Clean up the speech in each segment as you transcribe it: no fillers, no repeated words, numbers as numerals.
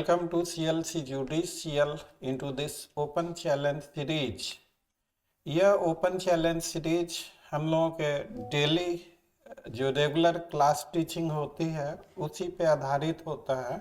Welcome to CLC Judicial into this open challenge series. यह open challenge series हम लोगों के डेली जो रेगुलर क्लास टीचिंग होती है उसी पे आधारित होता है।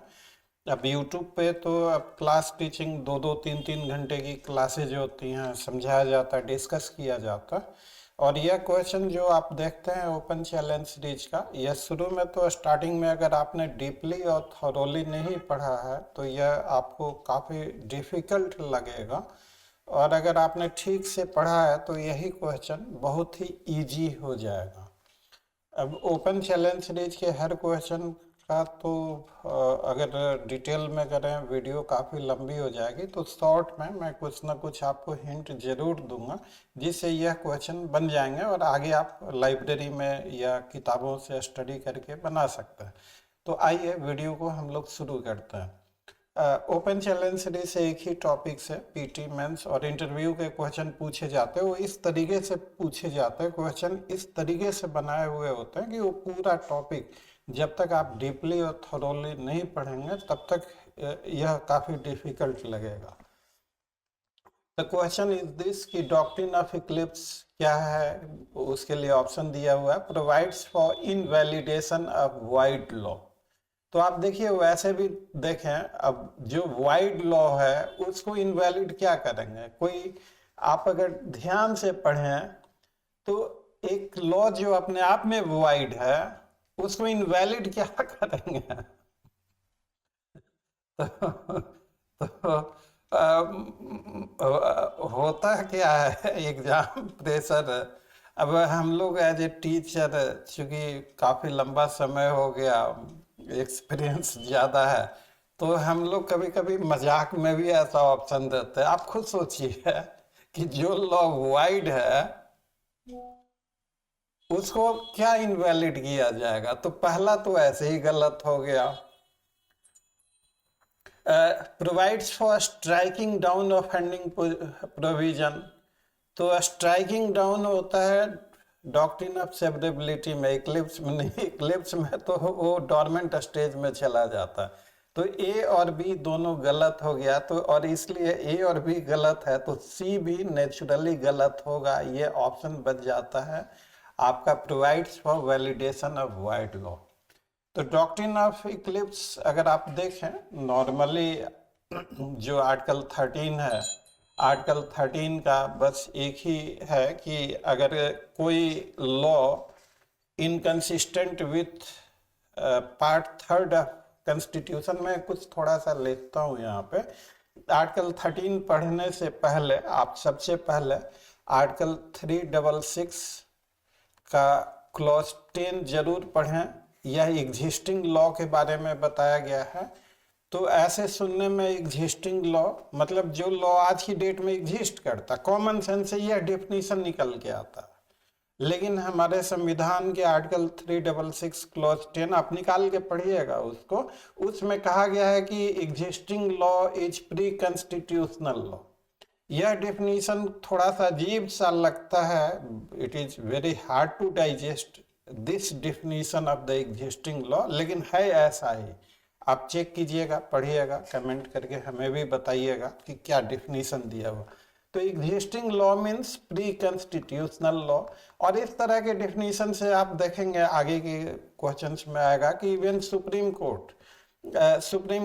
अब YouTube पे तो अब क्लास टीचिंग 2-3 घंटे की क्लासेज होती हैं, समझाया जाता है, डिस्कस किया जाता है। और यह क्वेश्चन जो आप देखते हैं ओपन चैलेंज सीरीज का, यह शुरू में तो स्टार्टिंग में अगर आपने डीपली और थॉरोली नहीं पढ़ा है तो यह आपको काफ़ी डिफ़िकल्ट लगेगा, और अगर आपने ठीक से पढ़ा है तो यही क्वेश्चन बहुत ही इजी हो जाएगा। अब ओपन चैलेंज सीरीज के हर क्वेश्चन का तो अगर डिटेल में करें वीडियो काफ़ी लंबी हो जाएगी, तो शॉर्ट में मैं कुछ ना कुछ आपको हिंट जरूर दूंगा जिससे यह क्वेश्चन बन जाएंगे और आगे आप लाइब्रेरी में या किताबों से स्टडी करके बना सकते हैं। तो आइए वीडियो को हम लोग शुरू करते हैं। ओपन चैलेंज सीरीज से एक ही टॉपिक से पीटी मेंस और इंटरव्यू के क्वेश्चन पूछे जाते हैं। वो इस तरीके से पूछे जाते हैं, क्वेश्चन इस तरीके से बनाए हुए होते हैं कि वो पूरा टॉपिक जब तक आप डीपली और थोरोली नहीं पढ़ेंगे तब तक यह काफ़ी डिफिकल्ट लगेगा। द क्वेश्चन इज दिस कि डॉक्ट्रिन ऑफ इक्लिप्स क्या है, उसके लिए ऑप्शन दिया हुआ है। Provides for invalidation of wide law. तो आप देखिए वैसे भी देखें, अब जो वाइड लॉ है उसको इनवैलिड क्या करेंगे। कोई आप अगर ध्यान से पढ़ें तो एक लॉ जो अपने आप में वाइड है उसको इनवैलिड क्या करेंगे। तो होता क्या है, एग्जाम प्रेशर। अब हम लोग एज ए टीचर, चूंकि काफ़ी लंबा समय हो गया, एक्सपीरियंस ज़्यादा है, तो हम लोग कभी कभी मजाक में भी ऐसा ऑप्शन देते हैं। आप खुद सोचिए कि जो लॉ वाइड है उसको क्या इनवैलिड किया जाएगा। तो पहला तो ऐसे ही गलत हो गया। Provides for striking down offending provision. तो स्ट्राइकिंग डाउन होता है डॉक्ट्रिन ऑफ सेवरेबिलिटी में, इक्लिप्स में नहीं। इक्लिप्स में तो वो डॉर्मेंट स्टेज में चला जाता है। तो ए और बी दोनों गलत हो गया, तो और इसलिए ए और बी गलत है तो सी भी नेचुरली गलत होगा। ये ऑप्शन बच जाता है आपका provides for validation of wide law. तो डॉक्ट्रिन ऑफ इक्लिप्स अगर आप देखें नॉर्मली जो आर्टिकल 13 है, आर्टिकल 13 का बस एक ही है कि अगर कोई law inconsistent with part 3 of constitution में, कुछ थोड़ा सा लिखता हूँ यहाँ पे। आर्टिकल 13 पढ़ने से पहले आप सबसे पहले आर्टिकल 366 का क्लॉज 10 जरूर पढ़ें। यह एग्जिस्टिंग लॉ के बारे में बताया गया है। तो ऐसे सुनने में एग्जिस्टिंग लॉ मतलब जो लॉ आज की डेट में एग्जिस्ट करता, कॉमन सेंस से यह डेफिनेशन निकल के आता। लेकिन हमारे संविधान के आर्टिकल 366 क्लॉज 10 आप निकाल के पढ़िएगा उसको, उसमें कहा गया है कि existing law is pre constitutional law. यह डेफिनेशन थोड़ा सा अजीब सा लगता है, it is very hard to digest this definition of the existing law, लेकिन है ऐसा ही। आप चेक कीजिएगा, पढ़िएगा, कमेंट करके हमें भी बताइएगा कि क्या डेफिनेशन दिया हुआ। तो existing law means pre constitutional law. और इस तरह के डेफिनेशन से आप देखेंगे आगे के क्वेश्चंस में आएगा कि इवन सुप्रीम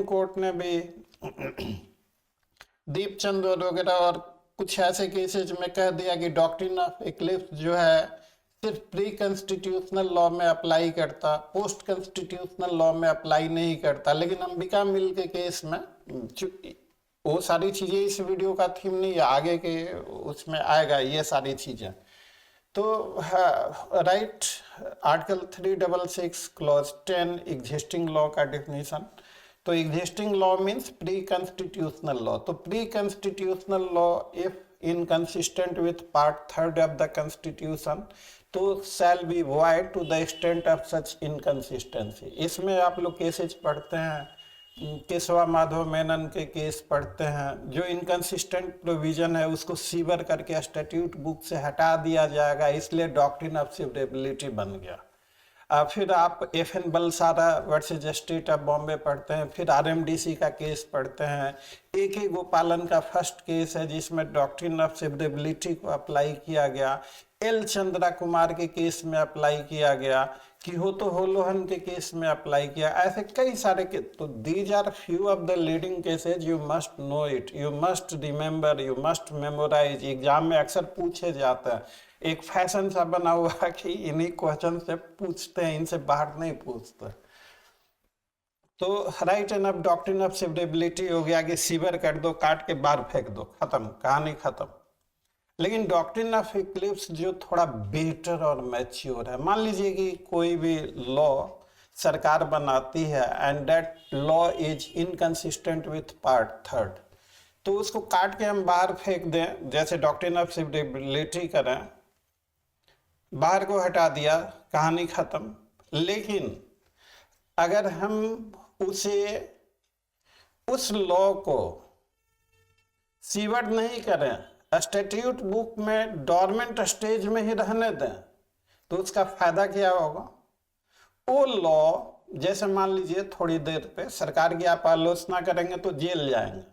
कोर्ट ने भी दीपचंद वगैरह और कुछ ऐसे केसेज में कह दिया कि डॉक्ट्रिन ऑफ इक्लिप्स जो है सिर्फ प्री कॉन्स्टिट्यूशनल लॉ में अप्लाई करता, पोस्ट कॉन्स्टिट्यूशनल लॉ में अप्लाई नहीं करता। लेकिन अंबिका मिल के केस में वो सारी चीज़ें इस वीडियो का थीम नहीं है, आगे के उसमें आएगा ये सारी चीज़ें। तो right, article 366 clause 10 existing law का डेफिनेशन। तो existing law means pre constitutional law. तो pre constitutional law if inconsistent with part 3 of the constitution तो shall be void to the extent of such inconsistency. इसमें आप लोग cases पढ़ते हैं, केशवा माधव मेनन के केस पढ़ते हैं। जो इनकंसिस्टेंट प्रोविजन है उसको सीवर करके स्टैट्यूट बुक से हटा दिया जाएगा, इसलिए डॉक्ट्रिन ऑफ सेवरेबिलिटी बन गया। फिर आप FN Balsara versus state of Bombay पढ़ते हैं, फिर RMDC का केस पढ़ते हैं, AK गोपालन का फर्स्ट केस है जिसमें डॉक्ट्रिन ऑफ सेवरेबिलिटी को अप्लाई किया गया, L चंद्रा कुमार के केस में अप्लाई किया गया, किहोतो होलोहन के केस में अप्लाई किया, ऐसे कई सारे के। तो these are few of the leading cases, you must know it, you must remember, you must memorise. Exam में अक्सर पूछे जाते हैं, एक फैशन सा बना हुआ कि इन्हीं क्वेश्चन से पूछते हैं, इनसे बाहर नहीं पूछते। तो right end of doctrine of severability हो गया कि सीवर कर दो, काट के बाहर फेंक दो, खत्म, कहानी खत्म। लेकिन डॉक्ट्रिन ऑफ इक्लिप्स जो थोड़ा बेटर और मैच्योर है, मान लीजिए कि कोई भी लॉ सरकार बनाती है and that law is inconsistent with part third, तो उसको काट के हम बाहर फेंक दें, जैसे डॉक्ट्रिन ऑफ सेवरेबिलिटी करें, बाहर को हटा दिया, कहानी खत्म। लेकिन अगर हम उस लॉ को सीवर्ड नहीं करें, स्टैट्यूट बुक में डोरमेंट स्टेज में ही रहने दें, तो उसका फायदा क्या होगा? वो लॉ, जैसे मान लीजिए थोड़ी देर पे सरकार की आप आलोचना करेंगे तो जेल जाएंगे,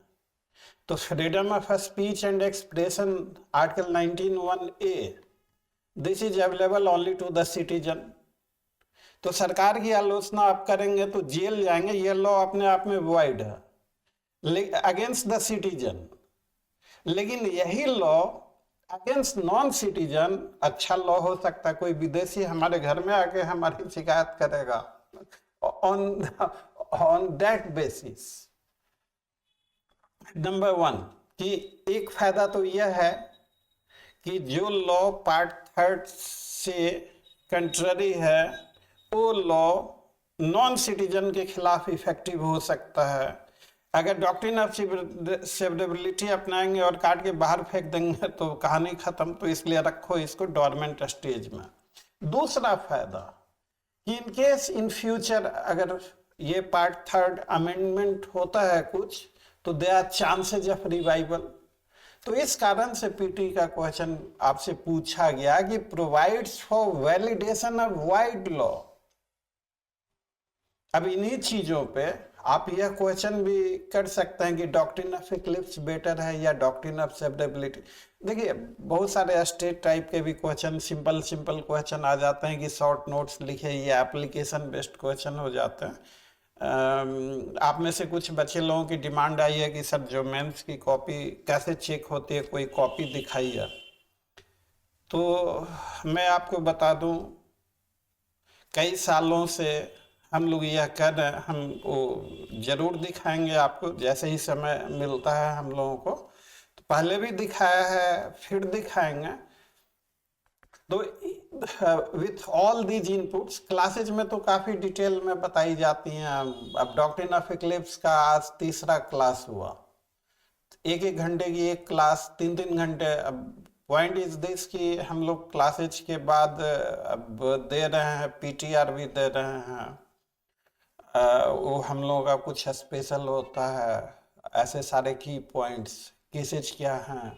तो freedom of speech and expression article 19(1)(a, this is available only to the citizen. तो सरकार की आलोचना आप करेंगे तो जेल जाएंगे, ये लॉ अपने आप में वॉइड है अगेंस्ट द सिटीजन। लेकिन यही लॉ अगेंस्ट नॉन सिटीजन अच्छा लॉ हो सकता है। कोई विदेशी हमारे घर में आके हमारी शिकायत करेगा ऑन दैट बेसिस। नंबर 1 कि एक फायदा तो यह है कि जो लॉ पार्ट थर्ड से कंट्ररी है वो लॉ नॉन सिटीजन के खिलाफ इफेक्टिव हो सकता है। अगर डॉक्ट्रिन ऑफ सेवरेबिलिटी अपनाएंगे और काट के बाहर फेंक देंगे तो कहानी खत्म। तो इसलिए रखो इसको डोरमेंट स्टेज में। दूसरा फायदा कि इन केस इन फ्यूचर अगर ये पार्ट थर्ड अमेंडमेंट होता है कुछ, तो they are chances of revival. तो इस कारण से पीटी का क्वेश्चन आपसे पूछा गया कि provides for validation of wide law. अब इन्हीं चीजों पे आप यह क्वेश्चन भी कर सकते हैं कि डॉक्ट्रिन ऑफ इक्लिप्स बेटर है या डॉक्ट्रिन ऑफ सेवरेबिलिटी। देखिए बहुत सारे स्टेट टाइप के भी क्वेश्चन, सिंपल क्वेश्चन आ जाते हैं कि शॉर्ट नोट्स लिखे, ये एप्लीकेशन बेस्ड क्वेश्चन हो जाते हैं। आप में से कुछ बच्चे लोगों की डिमांड आई है कि सर जो मेंस की कॉपी कैसे चेक होती है, कोई कॉपी दिखाइए। तो मैं आपको बता दूं, कई सालों से हम लोग यह कर रहे हैं, हम वो जरूर दिखाएंगे आपको जैसे ही समय मिलता है हम लोगों को। तो पहले भी दिखाया है, फिर दिखाएंगे। तो with all these inputs classes में तो काफ़ी डिटेल में बताई जाती हैं। अब डॉक्ट्रिन ऑफ इक्लिप्स का आज तीसरा क्लास हुआ, 1-1 घंटे की एक क्लास, 3-3 घंटे। अब पॉइंट इज दिस कि हम लोग क्लासेज के बाद अब दे रहे हैं, PTR भी दे रहे हैं। वो हम लोगों का कुछ स्पेशल होता है, ऐसे सारे की पॉइंट्स केसेज क्या हैं।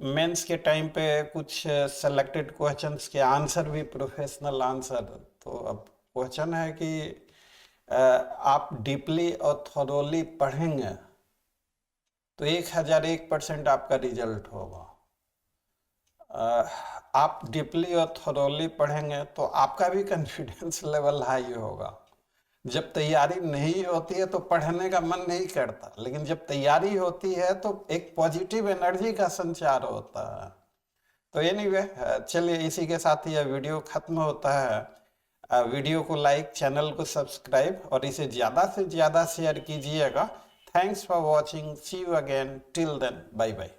मेंस के टाइम पे कुछ सेलेक्टेड क्वेश्चंस के आंसर भी प्रोफेशनल आंसर। तो अब क्वेश्चन है कि आप डीपली और थॉरोली पढ़ेंगे तो 1001% आपका रिजल्ट होगा। आप डीपली और थॉरोली पढ़ेंगे तो आपका भी कॉन्फिडेंस लेवल हाई होगा। जब तैयारी नहीं होती है तो पढ़ने का मन नहीं करता, लेकिन जब तैयारी होती है तो एक पॉजिटिव एनर्जी का संचार होता है। तो एनीवे, चलिए इसी के साथ ही यह वीडियो खत्म होता है। वीडियो को लाइक, चैनल को सब्सक्राइब और इसे ज़्यादा से ज़्यादा शेयर कीजिएगा। Thanks for watching, see you again, till then, bye bye.